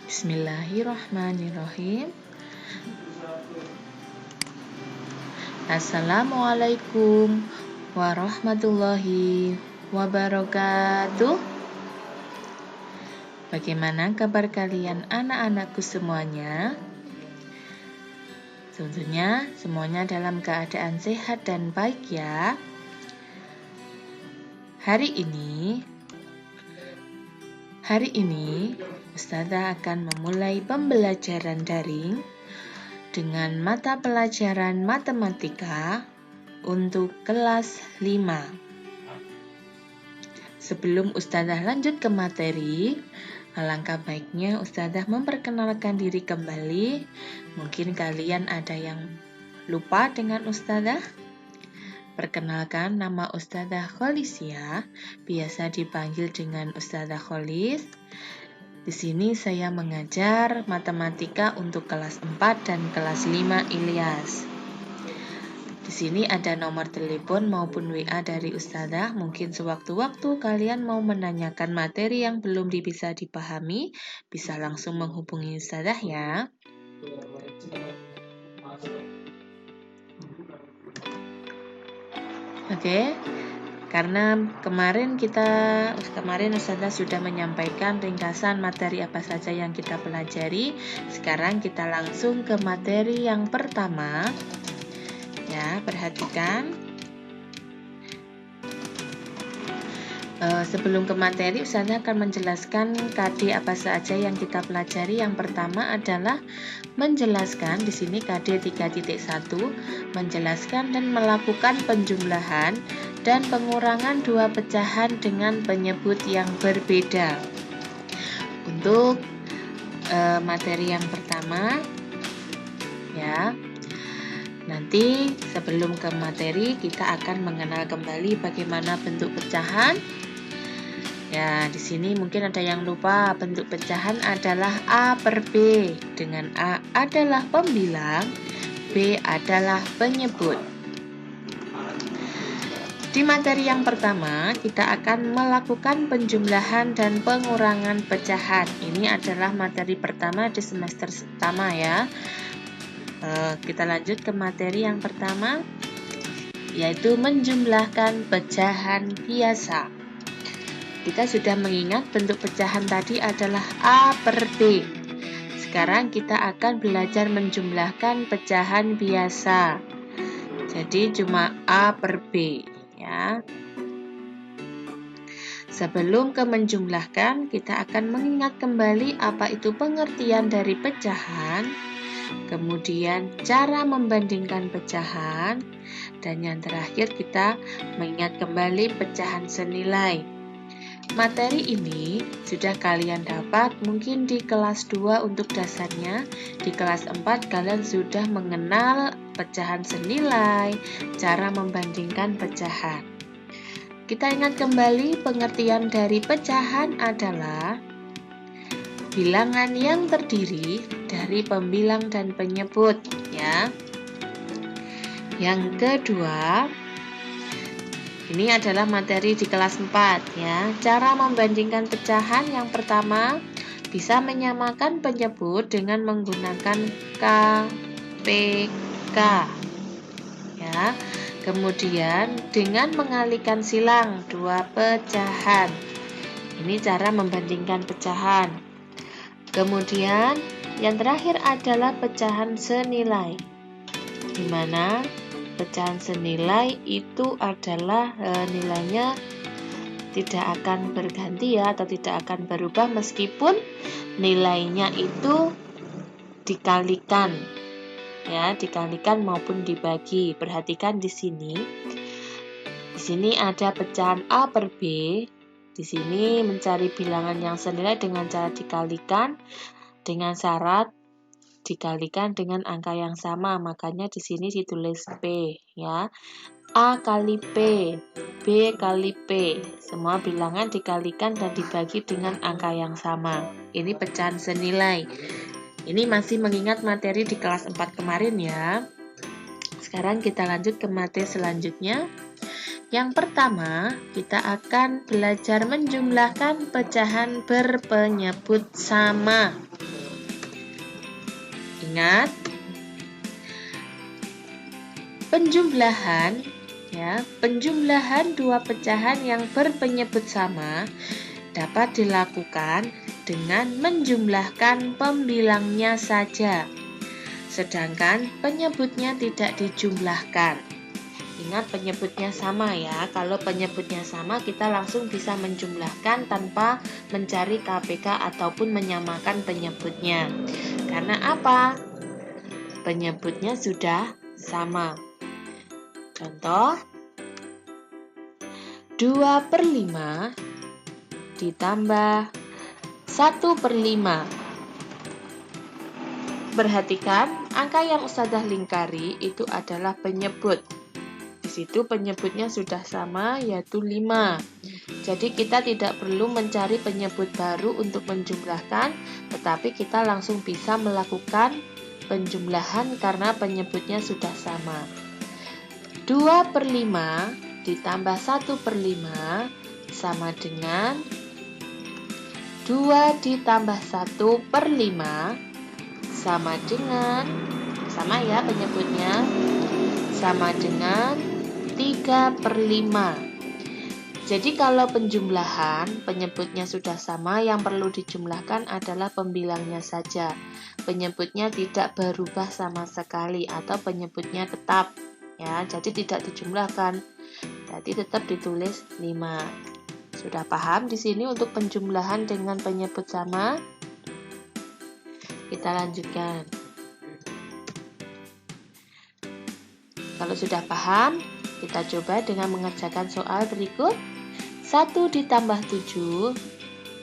Bismillahirrahmanirrahim. Assalamualaikum warahmatullahi wabarakatuh. Bagaimana kabar kalian anak-anakku semuanya? Tentunya semuanya dalam keadaan sehat dan baik ya. Hari ini Ustazah akan memulai pembelajaran daring dengan mata pelajaran matematika untuk kelas 5. Sebelum Ustazah lanjut ke materi, alangkah baiknya Ustazah memperkenalkan diri kembali. Mungkin kalian ada yang lupa dengan Ustazah. Perkenalkan, nama Ustazah Kholisya, biasa dipanggil dengan Ustazah Kholis. Di sini saya mengajar matematika untuk kelas 4 dan kelas 5 Ilyas. Di sini ada nomor telepon maupun WA dari Ustazah. Mungkin sewaktu-waktu kalian mau menanyakan materi yang belum bisa dipahami, bisa langsung menghubungi Ustazah ya. Oke. Karena kemarin Ustazah sudah menyampaikan ringkasan materi apa saja yang kita pelajari. Sekarang kita langsung ke materi yang pertama. Ya, perhatikan. Sebelum ke materi, Ustazah akan menjelaskan KD apa saja yang kita pelajari. Yang pertama adalah menjelaskan, di sini KD 3.1, menjelaskan dan melakukan penjumlahan dan pengurangan dua pecahan dengan penyebut yang berbeda. Untuk materi yang pertama, ya. Nanti sebelum ke materi, kita akan mengenal kembali bagaimana bentuk pecahan. Ya, di sini mungkin ada yang lupa, bentuk pecahan adalah A per B, dengan A adalah pembilang, B adalah penyebut. Di materi yang pertama, kita akan melakukan penjumlahan dan pengurangan pecahan. Ini adalah materi pertama di semester pertama ya. Kita lanjut ke materi yang pertama, yaitu menjumlahkan pecahan biasa. Kita sudah mengingat bentuk pecahan tadi adalah A per B. Sekarang kita akan belajar menjumlahkan pecahan biasa. Jadi cuma A per B ya. Sebelum ke menjumlahkan, kita akan mengingat kembali apa itu pengertian dari pecahan, kemudian cara membandingkan pecahan, dan yang terakhir kita mengingat kembali pecahan senilai. Materi ini sudah kalian dapat mungkin di kelas 2 untuk dasarnya. Di kelas 4 kalian sudah mengenal pecahan senilai, cara membandingkan pecahan. Kita ingat kembali, pengertian dari pecahan adalah bilangan yang terdiri dari pembilang dan penyebut ya. Yang kedua, ini adalah materi di kelas 4 ya. Cara membandingkan pecahan yang pertama, bisa menyamakan penyebut dengan menggunakan KPK ya. Kemudian dengan mengalihkan silang dua pecahan. Ini cara membandingkan pecahan. Kemudian yang terakhir adalah pecahan senilai, di mana pecahan senilai itu adalah nilainya tidak akan berganti ya, atau tidak akan berubah meskipun nilainya itu dikalikan ya, dikalikan maupun dibagi. Perhatikan di sini. Di sini ada pecahan A per B. Di sini mencari bilangan yang senilai dengan cara dikalikan dengan syarat dikalikan dengan angka yang sama, makanya di sini ditulis P ya. A kali P, B kali P, semua bilangan dikalikan dan dibagi dengan angka yang sama. Ini pecahan senilai. Ini masih mengingat materi di kelas 4 kemarin ya. Sekarang kita lanjut ke materi selanjutnya. Yang pertama, kita akan belajar menjumlahkan pecahan berpenyebut sama. Ingat, penjumlahan dua pecahan yang berpenyebut sama dapat dilakukan dengan menjumlahkan pembilangnya saja, sedangkan penyebutnya tidak dijumlahkan. Ingat, penyebutnya sama ya. Kalau penyebutnya sama, kita langsung bisa menjumlahkan tanpa mencari KPK ataupun menyamakan penyebutnya. Karena apa? Penyebutnya sudah sama. Contoh, 2/5 ditambah 1/5. Perhatikan, angka yang Ustazah lingkari itu adalah penyebut. Di situ penyebutnya sudah sama, yaitu 5. Jadi kita tidak perlu mencari penyebut baru untuk menjumlahkan, tetapi kita langsung bisa melakukan penjumlahan karena penyebutnya sudah sama. 2/5 ditambah 1/5 sama dengan 2 ditambah 1/5 sama dengan, sama ya penyebutnya, sama dengan 3/5. Jadi kalau penjumlahan, penyebutnya sudah sama, yang perlu dijumlahkan adalah pembilangnya saja. Penyebutnya tidak berubah sama sekali atau penyebutnya tetap. Ya, jadi tidak dijumlahkan. Jadi tetap ditulis 5. Sudah paham di sini untuk penjumlahan dengan penyebut sama? Kita lanjutkan. Kalau sudah paham, kita coba dengan mengerjakan soal berikut. 1 ditambah 7,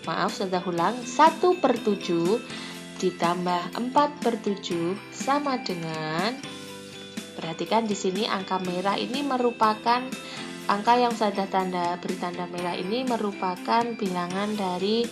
maaf sudah ulang, 1/7 ditambah 4/7 sama dengan, perhatikan di sini angka merah ini merupakan angka yang sudah beri tanda merah ini merupakan bilangan dari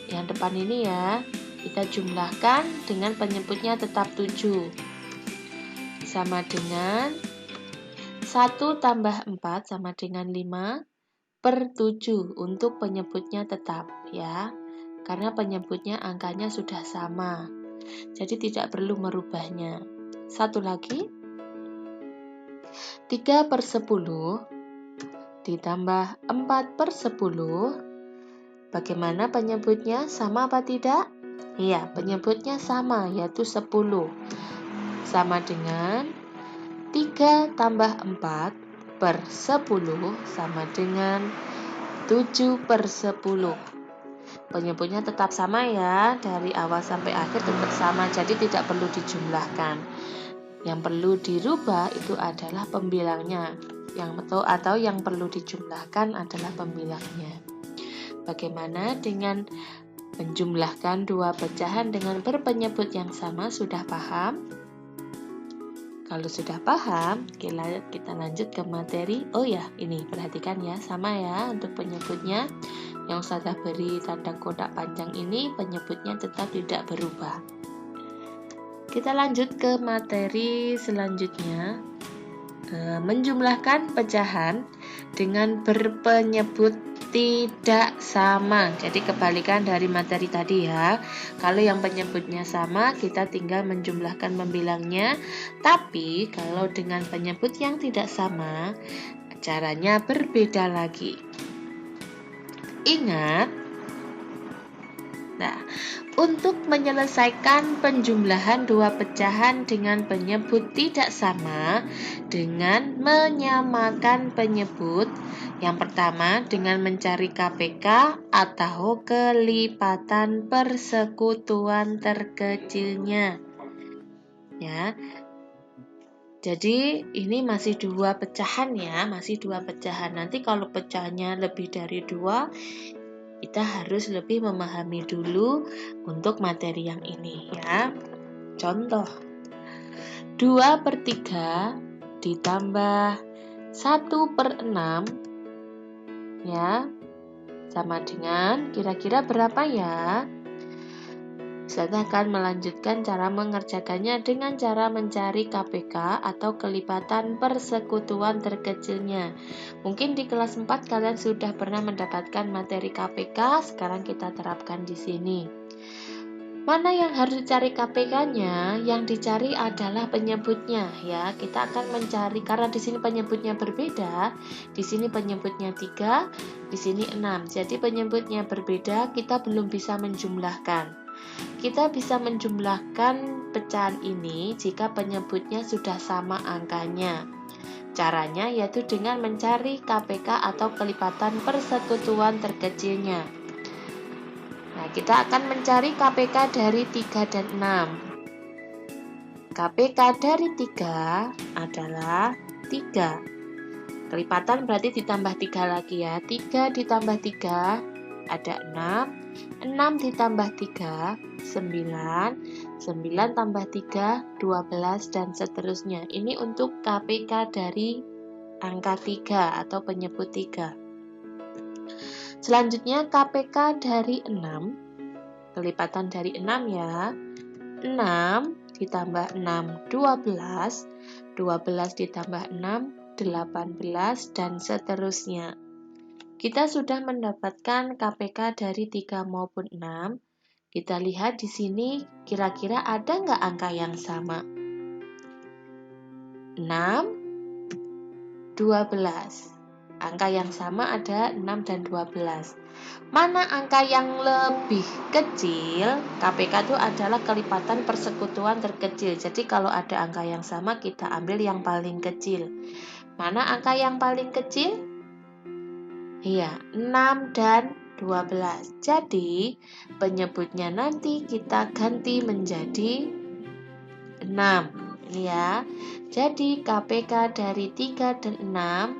yang depan ini ya. Kita jumlahkan dengan penyebutnya tetap 7. Sama dengan 1 tambah 4 sama dengan 5/7 untuk penyebutnya tetap ya. Karena penyebutnya angkanya sudah sama. Jadi tidak perlu merubahnya. Satu lagi. 3/10 ditambah 4/10. Bagaimana penyebutnya? Sama apa tidak? Iya, penyebutnya sama, yaitu 10. Sama dengan 3 tambah 4/10 sama dengan 7/10. Penyebutnya tetap sama ya, dari awal sampai akhir tetap sama, jadi tidak perlu dijumlahkan. Yang perlu dirubah itu adalah pembilangnya, atau yang perlu dijumlahkan adalah pembilangnya. Bagaimana dengan menjumlahkan dua pecahan dengan berpenyebut yang sama? Sudah paham? Kalau sudah paham, kita lanjut ke materi. Oh ya, ini perhatikan ya, sama ya untuk penyebutnya. Yang saya beri tanda kotak panjang ini penyebutnya tetap tidak berubah. Kita lanjut ke materi selanjutnya. Menjumlahkan pecahan dengan berpenyebut tidak sama. Jadi kebalikan dari materi tadi ya. Kalau yang penyebutnya sama, kita tinggal menjumlahkan pembilangnya. Tapi kalau dengan penyebut yang tidak sama, caranya berbeda lagi. Ingat, untuk menyelesaikan penjumlahan dua pecahan dengan penyebut tidak sama dengan menyamakan penyebut, yang pertama dengan mencari KPK atau kelipatan persekutuan terkecilnya. Ya. Jadi ini masih dua pecahan ya, masih dua pecahan. Nanti kalau pecahannya lebih dari 2, kita harus lebih memahami dulu untuk materi yang ini ya. Contoh, 2/3 ditambah 1/6 ya, sama dengan kira-kira berapa ya? Saya akan melanjutkan cara mengerjakannya dengan cara mencari KPK atau kelipatan persekutuan terkecilnya. Mungkin di kelas 4 kalian sudah pernah mendapatkan materi KPK, sekarang kita terapkan di sini. Mana yang harus dicari KPK-nya? Yang dicari adalah penyebutnya ya. Kita akan mencari karena di sini penyebutnya berbeda. Di sini penyebutnya 3, di sini 6. Jadi penyebutnya berbeda, kita belum bisa menjumlahkan. Kita bisa menjumlahkan pecahan ini jika penyebutnya sudah sama angkanya. Caranya yaitu dengan mencari KPK atau kelipatan persekutuan terkecilnya. Nah, kita akan mencari KPK dari 3 dan 6. KPK dari 3 adalah 3. Kelipatan berarti ditambah 3 lagi ya. 3 ditambah 3 ada 6. 6 ditambah 3, 9. 9 tambah 3, 12 dan seterusnya. Ini untuk KPK dari angka 3 atau penyebut 3. Selanjutnya KPK dari 6, kelipatan dari 6 ya. 6 ditambah 6, 12. 12 ditambah 6, 18 dan seterusnya. Kita sudah mendapatkan KPK dari 3 maupun 6. Kita lihat di sini kira-kira ada nggak angka yang sama? 6, 12. Angka yang sama ada 6 dan 12. Mana angka yang lebih kecil? KPK itu adalah kelipatan persekutuan terkecil. Jadi kalau ada angka yang sama, kita ambil yang paling kecil. Mana angka yang paling kecil? Iya, 6 dan 12. Jadi penyebutnya nanti kita ganti menjadi 6. Ini ya. Jadi KPK dari 3 dan 6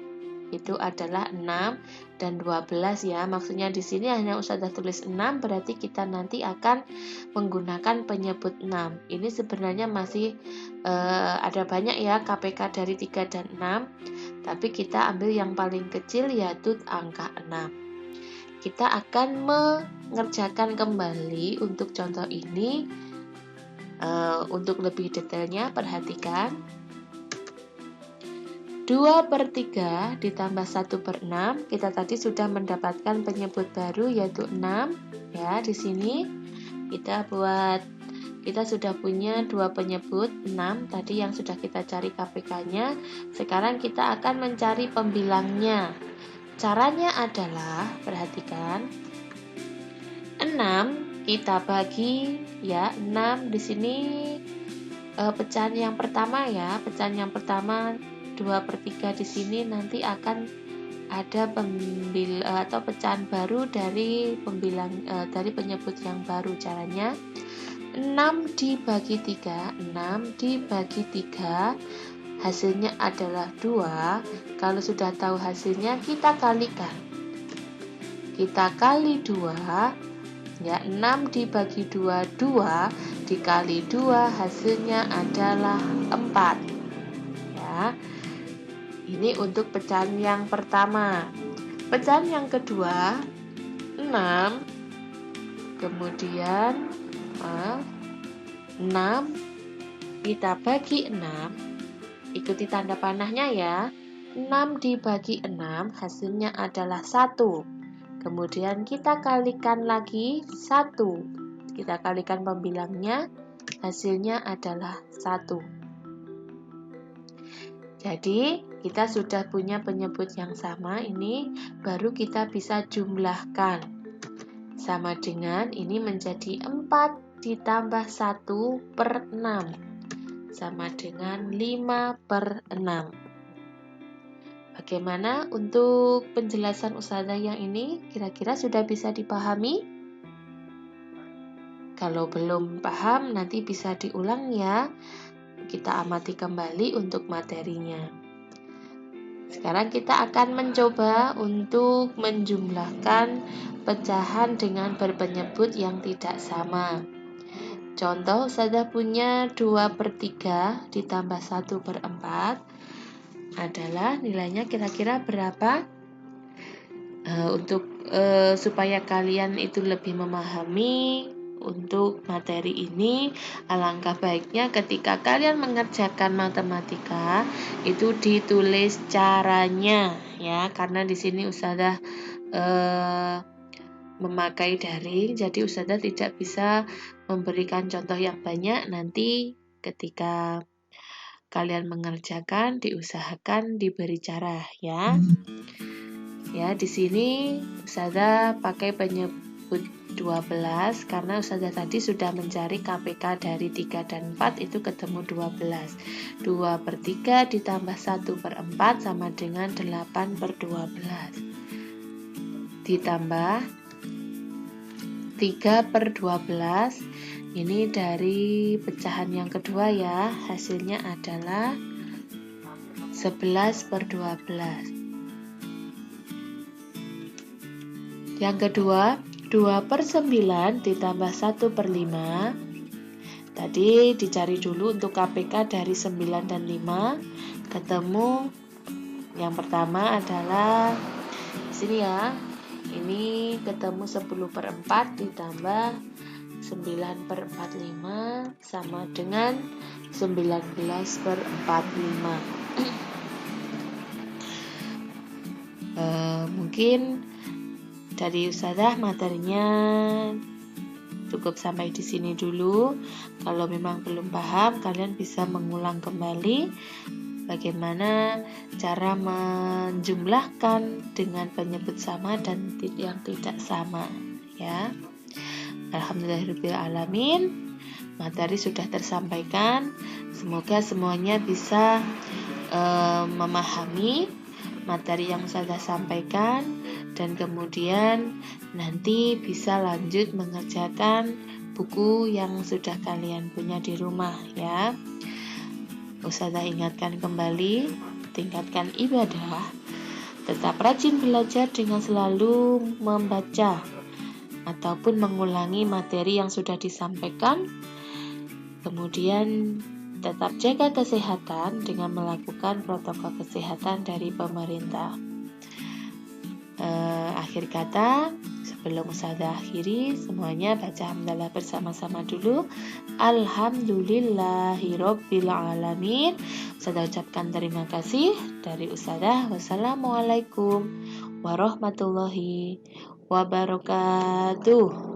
itu adalah 6 dan 12 ya. Maksudnya di sini hanya Ustazah tulis 6, berarti kita nanti akan menggunakan penyebut 6. Ini sebenarnya masih ada banyak ya KPK dari 3 dan 6, tapi kita ambil yang paling kecil yaitu angka 6. Kita akan mengerjakan kembali untuk contoh ini. Untuk lebih detailnya perhatikan 2/3 ditambah 1/6. Kita tadi sudah mendapatkan penyebut baru yaitu 6 ya. Di sini kita sudah punya 2 penyebut 6 tadi yang sudah kita cari KPK-nya. Sekarang kita akan mencari pembilangnya. Caranya adalah perhatikan 6 kita bagi ya. 6 di sini pecahan yang pertama ya. Pecahan yang pertama 2/3 di sini nanti akan ada atau pecahan baru dari dari penyebut yang baru. Caranya 6 dibagi 3, 6 dibagi 3 hasilnya adalah 2. Kalau sudah tahu hasilnya kita kalikan. Kita kali 2 ya, 6 dibagi 2, 2 dikali 2 hasilnya adalah 4 ya. Ini untuk pecahan yang pertama. Pecahan yang kedua 6 kemudian 6 kita bagi 6, ikuti tanda panahnya ya. 6 dibagi 6 hasilnya adalah 1. Kemudian kita kalikan lagi 1. Kita kalikan pembilangnya, hasilnya adalah 1. Jadi kita sudah punya penyebut yang sama, ini baru kita bisa jumlahkan. Sama dengan ini menjadi 4 ditambah 1/6 sama dengan 5/6. Bagaimana untuk penjelasan Ustazah yang ini? Kira-kira sudah bisa dipahami? Kalau belum paham, nanti bisa diulang ya. Kita amati kembali untuk materinya. Sekarang kita akan mencoba untuk menjumlahkan pecahan dengan berpenyebut yang tidak sama. Contoh, Ustazah punya 2/3 ditambah 1/4 adalah nilainya kira-kira berapa? Supaya kalian itu lebih memahami untuk materi ini, alangkah baiknya ketika kalian mengerjakan matematika itu ditulis caranya ya, karena di sini Ustazah memakai daring, jadi Ustazah tidak bisa memberikan contoh yang banyak. Nanti ketika kalian mengerjakan diusahakan diberi cara ya. Ya, di sini Ustazah pakai penyebut 12 karena Ustazah tadi sudah mencari KPK dari 3 dan 4 itu ketemu 12. 2/3 ditambah 1/4 sama dengan 8/12. Ditambah 3/12. Ini dari pecahan yang kedua ya. Hasilnya adalah 11/12. Yang kedua, 2/9 ditambah 1/5. Tadi dicari dulu untuk KPK dari 9 dan 5. Ketemu yang pertama adalah di sini ya. Ini ketemu 10/4 ditambah 9/45 sama dengan 19/45. Mungkin dari Ustazah materinya cukup sampai di sini dulu. Kalau memang belum paham, kalian bisa mengulang kembali bagaimana cara menjumlahkan dengan penyebut sama dan yang tidak sama ya. Alhamdulillahirrahmanirrahim, materi sudah tersampaikan. Semoga semuanya bisa memahami materi yang Ustazah sampaikan dan kemudian nanti bisa lanjut mengerjakan buku yang sudah kalian punya di rumah ya. Ustazah ingatkan kembali, tingkatkan ibadah, tetap rajin belajar dengan selalu membaca ataupun mengulangi materi yang sudah disampaikan. Kemudian tetap jaga kesehatan dengan melakukan protokol kesehatan dari pemerintah. Akhir kata, sebelum Ustazah akhiri, semuanya baca hamdalah bersama-sama dulu. Alhamdulillahirabbil alamin. Ustazah ucapkan terima kasih dari Ustazah. Wassalamualaikum warahmatullahi wabarakatuh.